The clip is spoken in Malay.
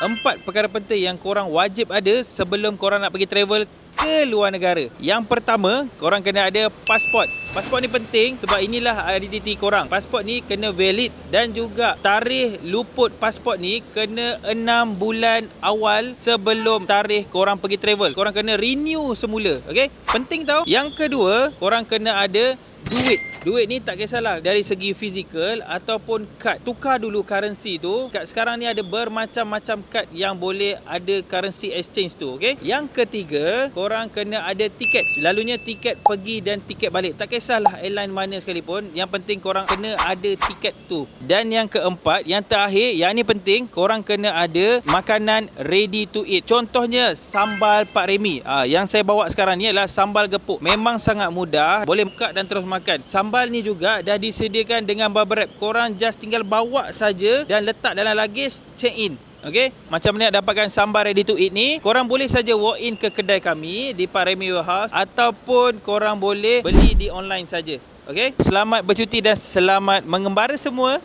4 perkara penting yang korang wajib ada sebelum korang nak pergi travel ke luar negara. Yang pertama, korang kena ada pasport. Pasport ni penting sebab inilah identiti korang. Pasport ni kena valid dan juga tarikh luput pasport ni kena 6 bulan awal sebelum tarikh korang pergi travel. Korang kena renew semula, okey? Penting tau. Yang kedua, korang kena ada duit. Duit ni tak kisahlah dari segi fizikal ataupun kad. Tukar dulu currency tu. Kat sekarang ni ada bermacam-macam kad yang boleh ada currency exchange tu, okey? Yang ketiga, korang kena ada tiket. Selalunya tiket pergi dan tiket balik. Tak kisahlah airline mana sekalipun, yang penting korang kena ada tiket tu. Dan yang keempat, yang terakhir, yang ni penting, korang kena ada makanan ready to eat. Contohnya sambal Pak Remy. Yang saya bawa sekarang ni adalah sambal gepuk. Memang sangat mudah, boleh buka dan terus makan. Sambal ni juga dah disediakan dengan bubble wrap. Korang just tinggal bawa saja dan letak dalam luggage, check in. Okey, macam mana nak dapatkan sambal ready to eat ni? Korang boleh saja walk in ke kedai kami di Pak Remy Warehouse ataupun korang boleh beli di online saja. Okey, selamat bercuti dan selamat mengembara semua.